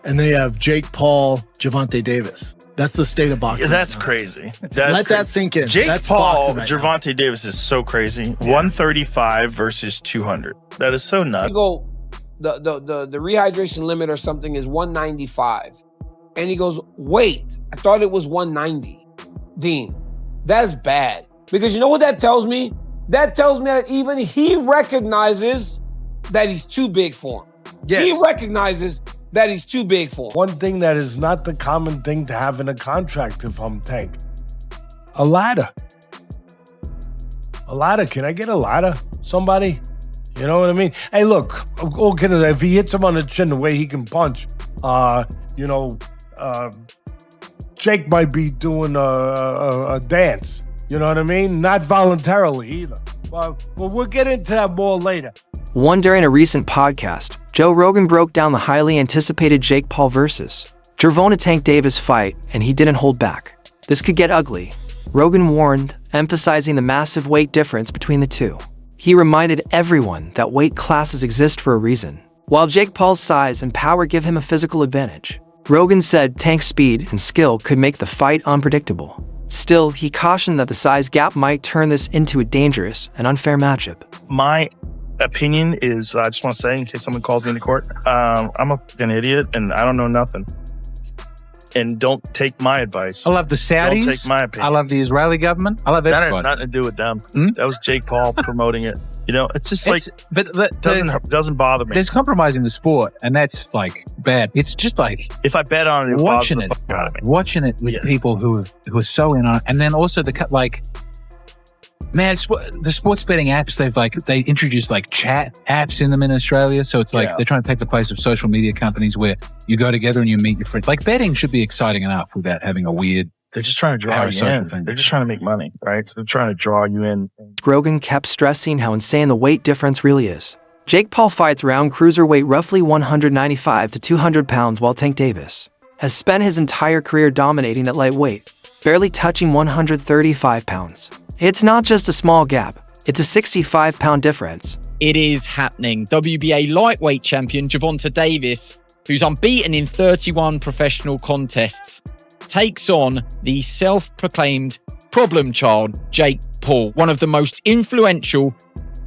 And then you have Jake Paul, Gervonta Davis. That's the state of boxing. Yeah, that's crazy. Let that sink in. Jake that's Paul, right Gervonta Davis is so crazy. Yeah. 135 versus 200. That is so nuts. You go, the rehydration limit or something is 195. And he goes, wait, I thought it was 190. Dean, that's bad. Because you know what that tells me? That tells me that even he recognizes that he's too big for him. Yes. He recognizes that he's too big for him. One thing that is not the common thing to have in a contract if I'm Tank. A ladder. A ladder. Can I get a ladder? Somebody? You know what I mean? Hey, look, all kidding. If he hits him on the chin the way he can punch, Jake might be doing a dance. You know what I mean? Not voluntarily either. But we'll get into that more later. During a recent podcast, Joe Rogan broke down the highly anticipated Jake Paul versus Gervonta Tank Davis fight, and he didn't hold back. This could get ugly, Rogan warned, emphasizing the massive weight difference between the two. He reminded everyone that weight classes exist for a reason. While Jake Paul's size and power give him a physical advantage, Rogan said Tank's speed and skill could make the fight unpredictable. Still, he cautioned that the size gap might turn this into a dangerous and unfair matchup. My opinion is, I just want to say, in case someone calls me into court, I'm an idiot and I don't know nothing. And don't take my advice. I love the Saudis. Don't take my opinion. I love the Israeli government. I love everybody. That had nothing to do with them. That was Jake Paul promoting it. You know, it's just doesn't bother me. There's compromising the sport, and that's like bad. It's just like if I bet on it, watching it with people who are so in on it, and then also man, the sports betting apps, they introduced like chat apps in them in Australia. So it's like they're trying to take the place of social media companies where you go together and you meet your friends. Like betting should be exciting enough without having a weird. They're just trying to draw you in. They're just trying to make money, right? So they're trying to draw you in. Rogan kept stressing how insane the weight difference really is. Jake Paul fights around cruiserweight roughly 195 to 200 pounds, while Tank Davis has spent his entire career dominating at lightweight, barely touching 135 pounds. It's not just a small gap, it's a 65-pound difference. It is happening. WBA lightweight champion Gervonta Davis, who's unbeaten in 31 professional contests, takes on the self-proclaimed problem child, Jake Paul, one of the most influential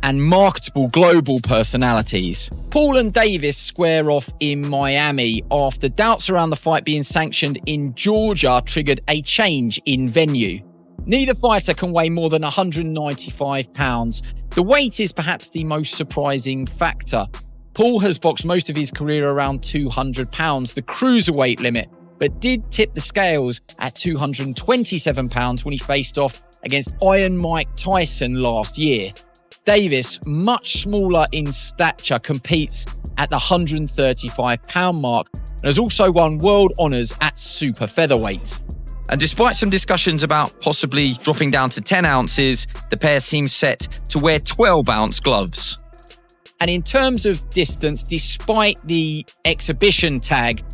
and marketable global personalities. Paul and Davis square off in Miami after doubts around the fight being sanctioned in Georgia triggered a change in venue. Neither fighter can weigh more than 195 pounds. The weight is perhaps the most surprising factor. Paul has boxed most of his career around 200 pounds, the cruiserweight limit, but did tip the scales at 227 pounds when he faced off against Iron Mike Tyson last year. Davis, much smaller in stature, competes at the 135 pound mark and has also won world honours at super featherweight. And despite some discussions about possibly dropping down to 10 ounces, the pair seem set to wear 12-ounce gloves. And in terms of distance, despite the exhibition tag,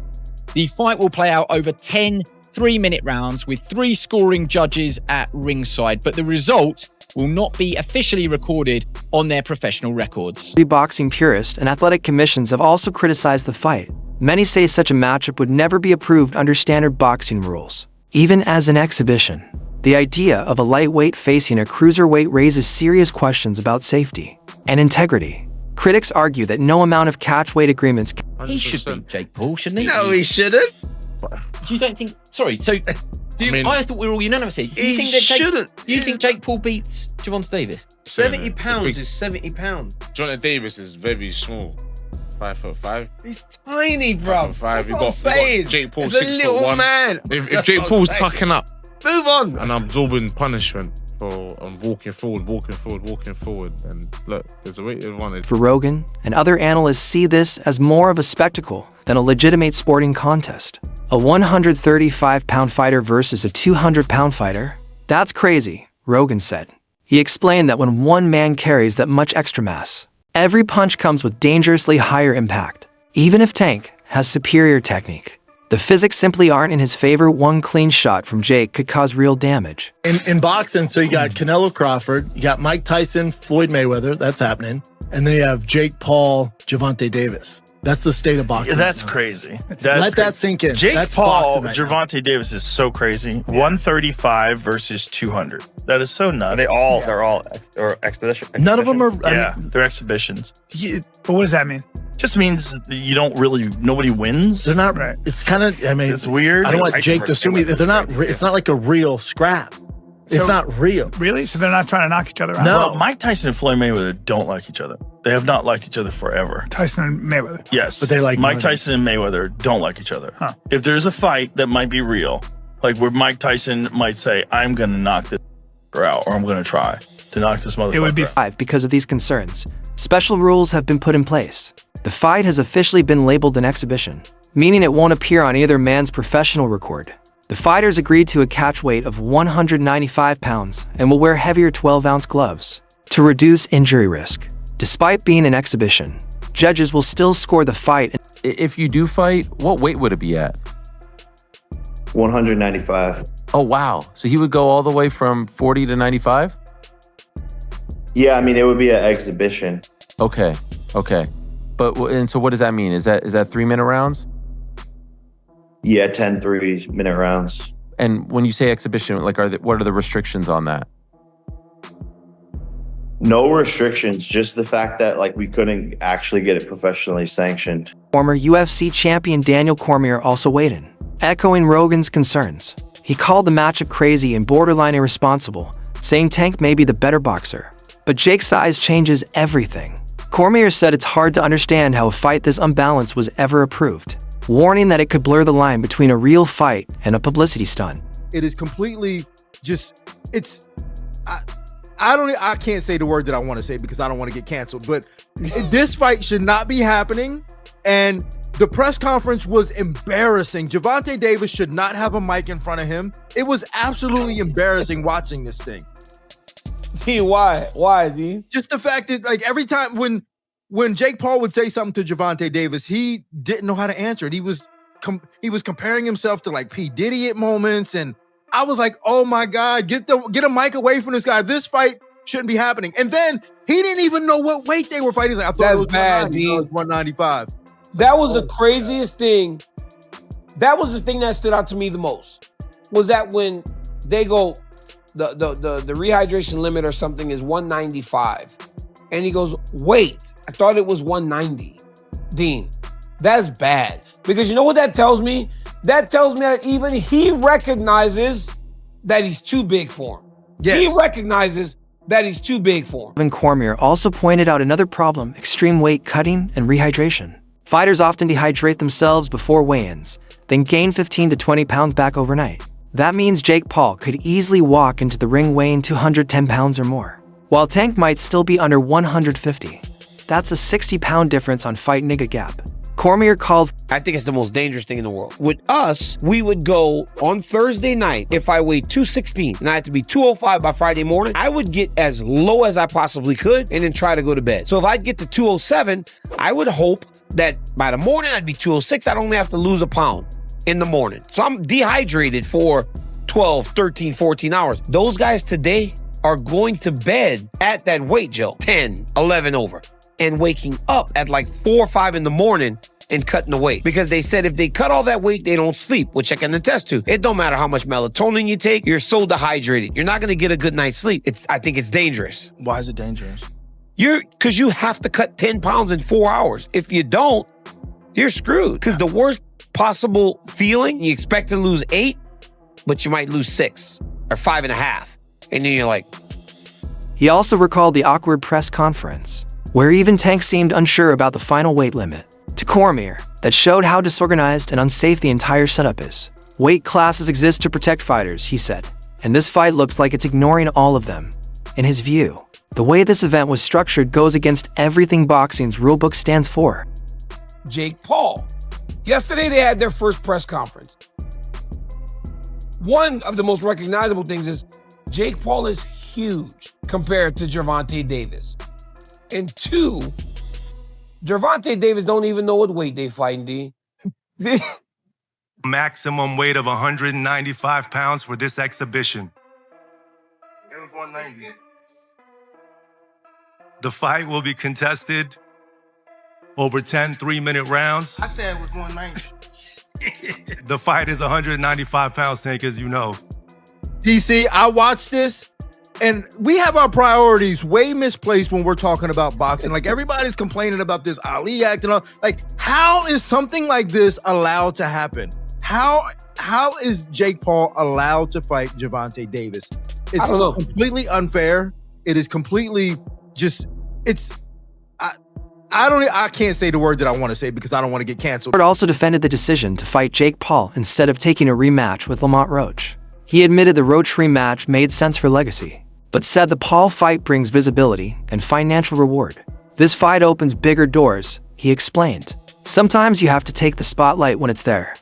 the fight will play out over 10 3-minute rounds with 3 scoring judges at ringside, but the result will not be officially recorded on their professional records. Boxing purists and athletic commissions have also criticized the fight. Many say such a matchup would never be approved under standard boxing rules. Even as an exhibition, the idea of a lightweight facing a cruiserweight raises serious questions about safety and integrity. Critics argue that no amount of catchweight agreements... He should beat Jake Paul, shouldn't he? No, he shouldn't. You don't think... Sorry, so... I thought we were all unanimous here. Do you think Jake Paul beats Gervonta Davis? 70 pounds is 70 pounds. Gervonta Davis is very small. 5'5". He's tiny, bro. 5'5". That's You what I'm saying. Jake Paul He's 6'1". a little man. If Jake Paul's tucking up move on and absorbing punishment for walking forward, and look, there's a weight advantage. For Rogan and other analysts see this as more of a spectacle than a legitimate sporting contest. A 135-pound fighter versus a 200-pound fighter? That's crazy, Rogan said. He explained that when one man carries that much extra mass, every punch comes with dangerously higher impact. Even if Tank has superior technique, the physics simply aren't in his favor. One clean shot from Jake could cause real damage. In boxing, so you got Canelo Crawford, you got Mike Tyson, Floyd Mayweather, that's happening. And then you have Jake Paul, Gervonta Davis. That's the state of boxing. Yeah, that's right now. crazy. That's Let that crazy. sink in. Jake That's Paul, boxing right now. Gervonta Davis is so crazy. 135 versus 200. That is so nuts. They're all expedition. None of them are. Yeah, they're exhibitions. But what does that mean? Just means that you don't really. Nobody wins. They're not. Right. It's kind of. I mean, It's weird. I don't want Jake to assume they're not. It's not like a real scrap. It's So- not real. Really? So they're not trying to knock each other out? No. Well, Mike Tyson and Floyd Mayweather don't like each other. They have not liked each other forever. Tyson and Mayweather. Yes, But they like Mike money. Tyson and Mayweather don't like each other. Huh. If there's a fight that might be real, like where Mike Tyson might say, "I'm going to knock this out," or "I'm going to try to knock this motherfucker It would be out." Because of these concerns, special rules have been put in place. The fight has officially been labeled an exhibition, meaning it won't appear on either man's professional record. The fighters agreed to a catch weight of 195 pounds and will wear heavier 12-ounce gloves to reduce injury risk. Despite being an exhibition, judges will still score the fight. If you do fight, what weight would it be at? 195. Oh, wow. So he would go all the way from 40 to 95? Yeah, I mean, it would be an exhibition. Okay. And so what does that mean? Is that 3-minute rounds? Yeah, 10 3-minute rounds. And when you say exhibition, like, what are the restrictions on that? No restrictions, just the fact that like we couldn't actually get it professionally sanctioned. Former UFC champion Daniel Cormier also weighed in, echoing Rogan's concerns. He called the matchup crazy and borderline irresponsible, saying Tank may be the better boxer. But Jake's size changes everything. Cormier said it's hard to understand how a fight this unbalanced was ever approved, warning that it could blur the line between a real fight and a publicity stunt. It is completely just, I can't say the word that I want to say because I don't want to get canceled, but this fight should not be happening. And the press conference was embarrassing. Gervonta Davis should not have a mic in front of him. It was absolutely embarrassing watching this thing. D, why, D? Just the fact that like every time when Jake Paul would say something to Gervonta Davis, he didn't know how to answer it. He was comparing himself to like P. Diddy at moments, and I was like, oh my God, get a mic away from this guy. This fight shouldn't be happening. And then he didn't even know what weight they were fighting. He's like, I thought it was bad, 190, it was 195. That was the craziest thing. That was the thing that stood out to me the most. Was that when they go, the rehydration limit or something is 195. And he goes, wait, I thought it was 190. Dean, that's bad. Because you know what that tells me? That tells me that even he recognizes that he's too big for him. Yes. He recognizes that he's too big for him. Cormier also pointed out another problem: extreme weight cutting and rehydration. Fighters often dehydrate themselves before weigh-ins, then gain 15 to 20 pounds back overnight. That means Jake Paul could easily walk into the ring weighing 210 pounds or more, while Tank might still be under 150. That's a 60-pound difference on Fight Nigga Gap. Cormier called, I think it's the most dangerous thing in the world. With us, we would go on Thursday night. If I weighed 216 and I had to be 205 by Friday morning, I would get as low as I possibly could and then try to go to bed. So if I'd get to 207, I would hope that by the morning I'd be 206. I'd only have to lose a pound in the morning. So I'm dehydrated for 12, 13, 14 hours. Those guys today are going to bed at that weight, Joe, 10, 11 over, and waking up at like 4 or 5 in the morning and cutting the weight. Because they said if they cut all that weight, they don't sleep, which I can attest to. It don't matter how much melatonin you take, you're so dehydrated. You're not gonna get a good night's sleep. I think it's dangerous. Why is it dangerous? Because you have to cut 10 pounds in 4 hours. If you don't, you're screwed. Because the worst possible feeling, you expect to lose 8, but you might lose 6 or 5.5. And then you're like. He also recalled the awkward press conference, where even Tank seemed unsure about the final weight limit, to Cormier, that showed how disorganized and unsafe the entire setup is. Weight classes exist to protect fighters, he said, and this fight looks like it's ignoring all of them. In his view, the way this event was structured goes against everything boxing's rulebook stands for. Jake Paul. Yesterday they had their first press conference. One of the most recognizable things is Jake Paul is huge compared to Gervonta Davis. And 2, Gervonta Davis don't even know what weight they fighting, D. Maximum weight of 195 pounds for this exhibition. It was 190. The fight will be contested over 10 3-minute rounds. I said it was 190. The fight is 195 pounds, Tank, as you know. DC, I watched this, and we have our priorities way misplaced when we're talking about boxing. Like, everybody's complaining about this Ali act and all. Like, how is something like this allowed to happen? How is Jake Paul allowed to fight Gervonta Davis? It's completely unfair. It is completely just, I can't say the word that I want to say because I don't want to get canceled. Ford also defended the decision to fight Jake Paul instead of taking a rematch with Lamont Roach. He admitted the Roach rematch made sense for legacy, but said the Paul fight brings visibility and financial reward. This fight opens bigger doors, he explained. Sometimes you have to take the spotlight when it's there.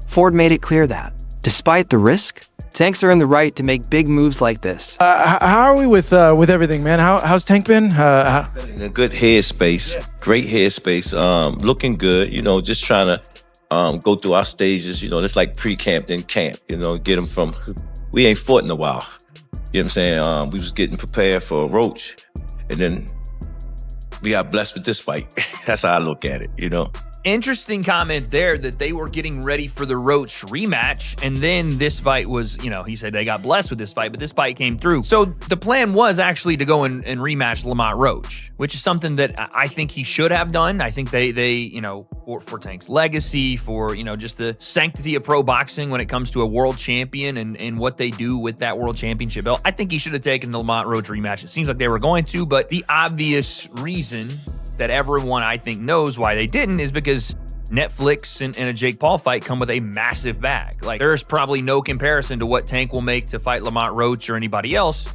Ford made it clear that, despite the risk, Tanks are in the right to make big moves like this. How are we with everything, man? How's Tank been? In a good headspace, great headspace, looking good. You know, just trying to go through our stages. You know, it's like pre-camp, then camp. You know, get them from. We ain't fought in a while. You know what I'm saying? We was getting prepared for Roach, and then we got blessed with this fight. That's how I look at it. You know. Interesting comment there that they were getting ready for the Roach rematch, and then this fight was, you know, he said they got blessed with this fight, but this fight came through. So the plan was actually to go and rematch Lamont Roach, which is something that I think he should have done. I think they you know, for Tank's legacy, for, you know, just the sanctity of pro boxing when it comes to a world champion and what they do with that world championship belt, I think he should have taken the Lamont Roach rematch. It seems like they were going to, but the obvious reason that everyone, I think, knows why they didn't is because Netflix and a Jake Paul fight come with a massive bag. Like, there's probably no comparison to what Tank will make to fight Lamont Roach or anybody else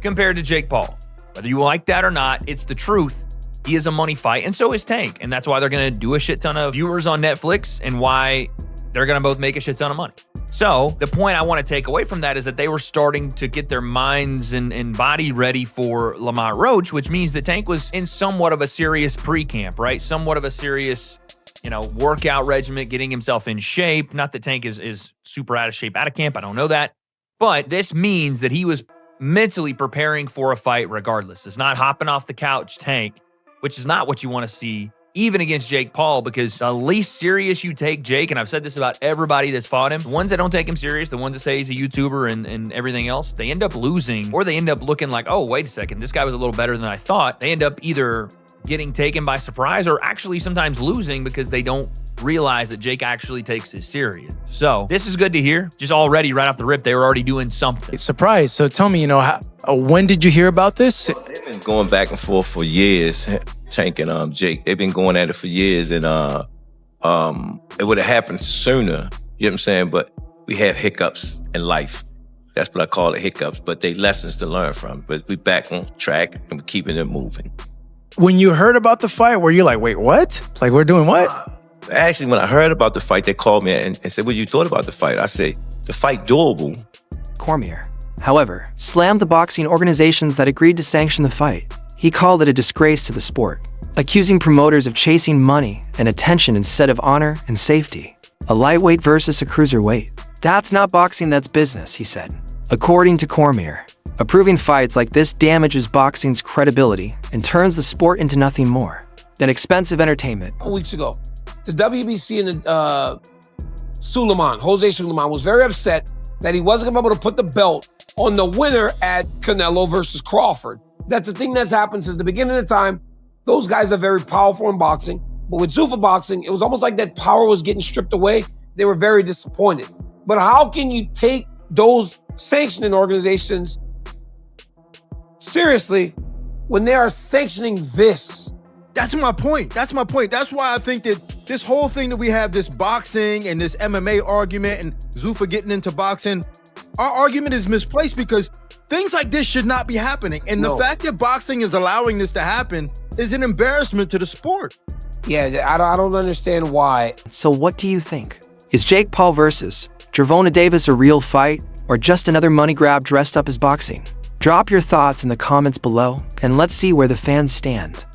compared to Jake Paul. Whether you like that or not, it's the truth. He is a money fight, and so is Tank. And that's why they're going to do a shit ton of viewers on Netflix and why they're going to both make a shit ton of money. So the point I want to take away from that is that they were starting to get their minds and body ready for Lamont Roach, which means that Tank was in somewhat of a serious pre-camp, right? Somewhat of a serious, you know, workout regimen, getting himself in shape. Not that Tank is super out of shape out of camp. I don't know that. But this means that he was mentally preparing for a fight regardless. It's not hopping off the couch Tank, which is not what you want to see even against Jake Paul, because the least serious you take Jake, and I've said this about everybody that's fought him, the ones that don't take him serious, the ones that say he's a YouTuber and everything else, they end up losing, or they end up looking like, oh, wait a second, this guy was a little better than I thought. They end up either getting taken by surprise or actually sometimes losing because they don't realize that Jake actually takes this serious. So this is good to hear. Just already right off the rip, they were already doing something. Surprise. So tell me, you know, when did you hear about this? They've been going back and forth for years, Tank and Jake. They've been going at it for years, and it would have happened sooner. You know what I'm saying? But we have hiccups in life. That's what I call it, hiccups. But they lessons to learn from. But we back on track and we're keeping it moving. When you heard about the fight, were you like, wait, what? Like, we're doing what? Actually, when I heard about the fight, they called me and said, what you thought about the fight? I said, the fight doable. Cormier, however, slammed the boxing organizations that agreed to sanction the fight. He called it a disgrace to the sport, accusing promoters of chasing money and attention instead of honor and safety. A lightweight versus a cruiserweight. That's not boxing, that's business, he said. According to Cormier, approving fights like this damages boxing's credibility and turns the sport into nothing more than expensive entertainment. Weeks ago, the WBC and the Jose Sulaiman was very upset that he wasn't going to be able to put the belt on the winner at Canelo versus Crawford. That's the thing that's happened since the beginning of the time. Those guys are very powerful in boxing, but with Zuffa boxing, it was almost like that power was getting stripped away. They were very disappointed. But how can you take those sanctioning organizations seriously when they are sanctioning this? That's my point. That's my point. That's why I think that this whole thing that we have, this boxing and this MMA argument and Zuffa getting into boxing, our argument is misplaced because things like this should not be happening. And the fact that boxing is allowing this to happen is an embarrassment to the sport. Yeah, I don't understand why. So what do you think? Is Jake Paul versus Gervonta Davis a real fight or just another money grab dressed up as boxing? Drop your thoughts in the comments below and let's see where the fans stand.